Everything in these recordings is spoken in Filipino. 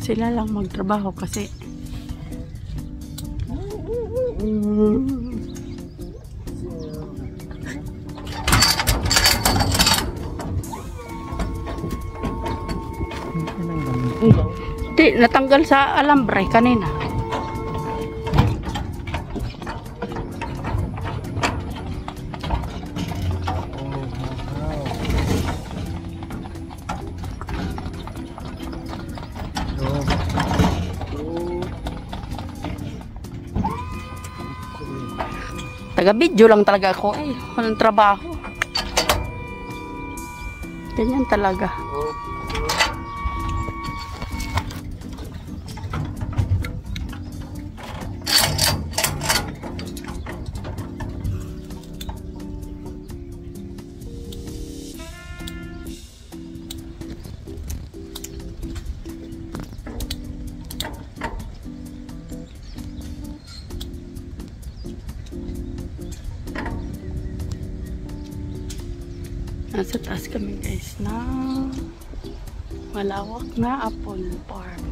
Sila lang magtrabaho kasi di natanggal sa alambre kanina. Taga-video lang talaga ako eh. Walang trabaho. Ganyan talaga. Nasa taas kami guys na malawak na apple farm.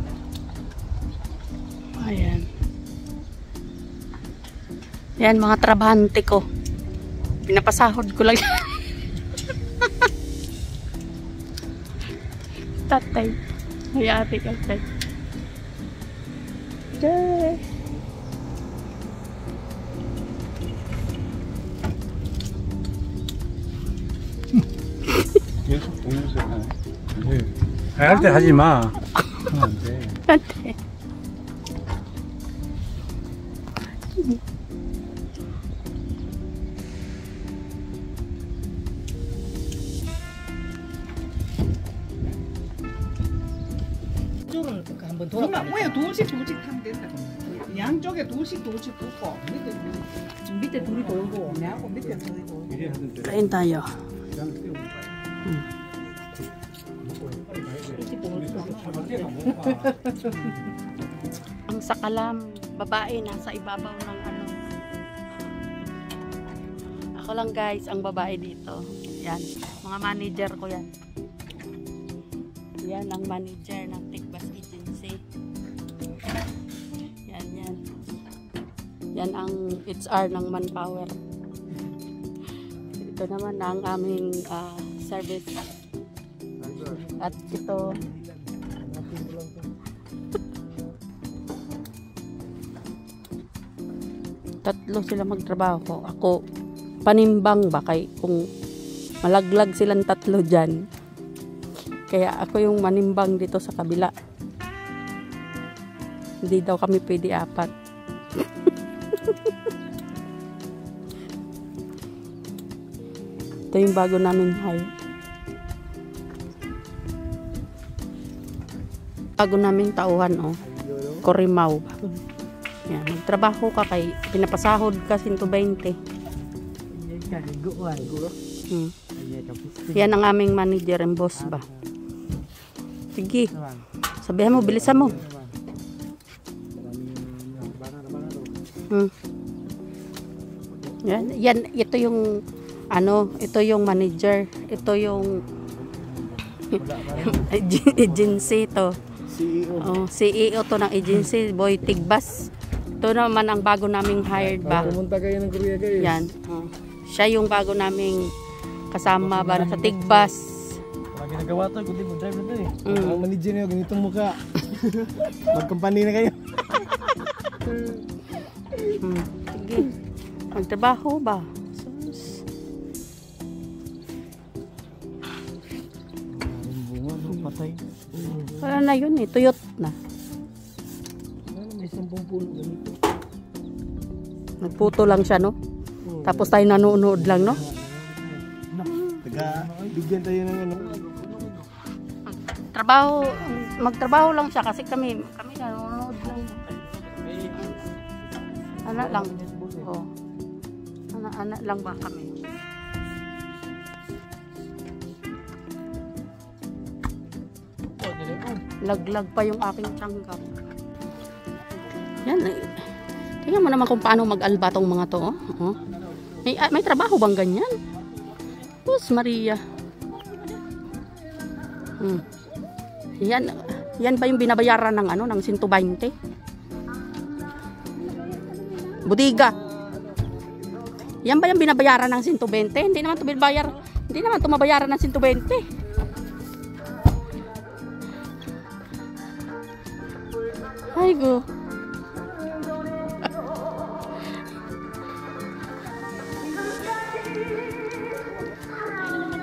Ayan. Yan mga trabahante ko. Pinapasahod ko lang. Tatay. May ate ka tatay. Jay. 계속 보면서 할 때 하지 마. 그러면 안 돼. 안 돼. 이쪽은 한번 돌아봐. 왜 둘씩 타면 된다. 양쪽에 둘씩 붙고 밑에 둘이 돌고 내하고 밑에 둘이 돌고. Kain tayo. Ang sakalam, babae nasa ibabaw ng ano. Ako lang guys, ang babae dito. Yan, mga manager ko yan. Yan ang manager ng Tigbas Agency. Yan, yan. Yan ang HR ng Manpower. Ito naman ang aming service. At ito tatlo sila magtrabaho. Ako panimbang ba kay kung malaglag silang tatlo dyan. Kaya ako yung manimbang dito sa kabila. Hindi daw kami pwede apat. Ito yung bago namin hire. Bago namin tauhan, oh. Korimaw. Yan, magtrabaho ka kay pinapasahod ka 120. Yan ang aming manager and boss ba. Sige. Sabihan mo, bilisan mo. Yan, ito yung ano, ito yung manager, ito yung agency to. CEO. Oh, CEO to ng agency, Boy Tigbas. Ito naman ang bago naming hired ba. Pumunta kayo ng Korea guys. Yan. Siya yung bago naming kasama ba sa Tigbas. Wala ginagawa to, kundi mo drive na to eh. Ang manager niyo, ganitong mukha. Mag-company na kayo. Sige. Magtrabaho ba? Patay. Wala na yun eh, tuyot na. May 10 puno ganito. Nagputo lang siya, no? Tapos tayo nanonood lang, no? Bigyan tayo ng ano. Magtrabaho lang siya kasi kami nanonood lang. Anak lang. Oh. Anak lang ba kami? Laglag pa yung aking tsanggap. Yan. Tingnan mo naman kung paano mag-alba tong mga to. Oh. May trabaho bang ganyan? Diyos Maria. Yan. Yan ba yung binabayaran ng ano, ng 120? Budiga. Yan ba yung binabayaran ng 120? Hindi naman 'to hindi naman 'to mabayaran ng 120. Ay go.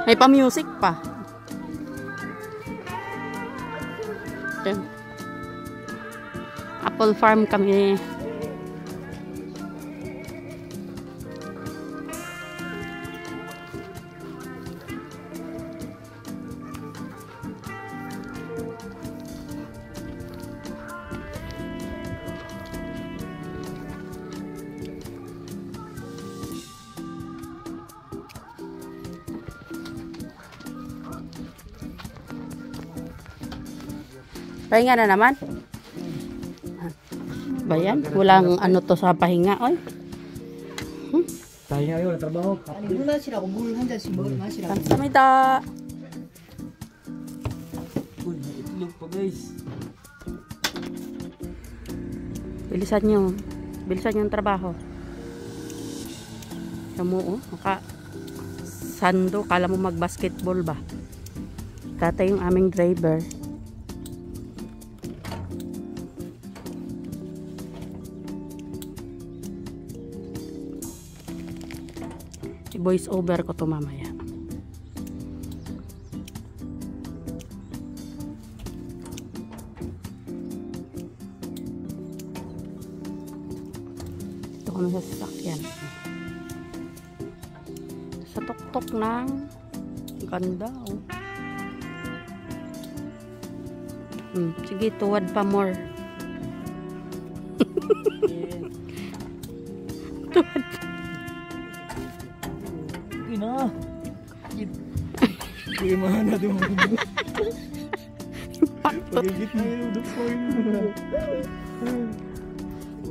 May pa-music pa. Okay. Apple farm kami. Pahinga na naman. Ba yan? Walang ano to sa pahinga, oy. Pahinga yun, trabaho. 아니 물 마시라고 물 한 잔씩 마시라고. Kamsahamnida. Uy, may itlog pa guys. Bilisan nyo. Bilisan yung trabaho. Kamu, Sando, kala mo mag-basketball ba? Tatay yung aming driver. I-voice over ko to mamaya. Ito kami sa sasakyan. Sa tuktok ng ganda, oh. Sige, tuwad pa more. Tuwad pa. Na. Sige, mahana din mo. Pagigit na yung udok ko yun.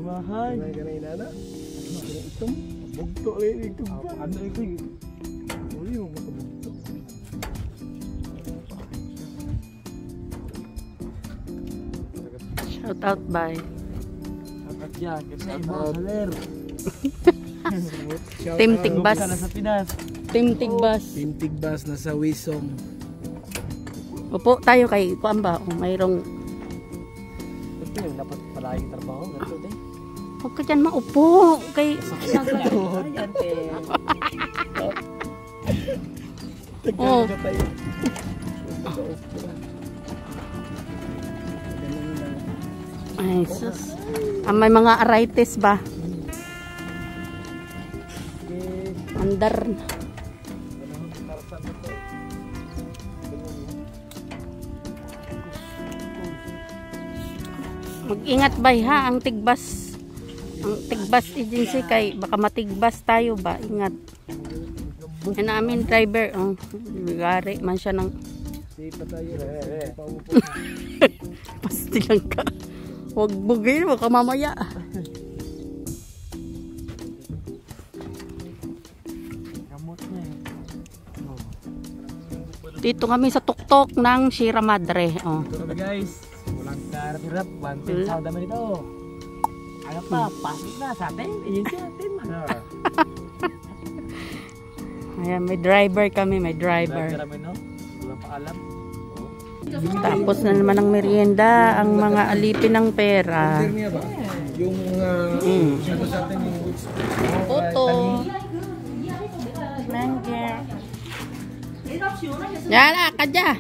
Umahay. Umahay ka na inana. Itong bugto rin. Itong ano ito. Uli mo makabugto. Shout out, bye. Akat yan. Shout out. Team Tigbas. Sa Pinas. Team Tigbas. Team Tigbas na sa Wisong. Upo tayo kay kuan ba? Mayroong Ito yung dapat palaging trabaho. Ganito eh. huwag ka dyan maupo. Kay Oh. Ay, sus. May mga arthritis ba? Andar. Mag-ingat bay ha, ang Tigbas agency kay baka matigbas tayo ba, ingat. Yan namin driver, bigari man siya ng pasti lang ka. Huwag bugay, baka mamaya. Dito kami sa tuktok ng Sierra Madre. Oh. Ito guys, walang karap-hirap. 110 sound naman ito. Ano pa, pasok na sa atin. Agency natin. Ayan, may driver kami, may driver. Walang paalam. Tapos na naman ang merienda, ang mga alipin ng pera. Yung ano sa atin yung Puto. Mangga. Yan, kadya.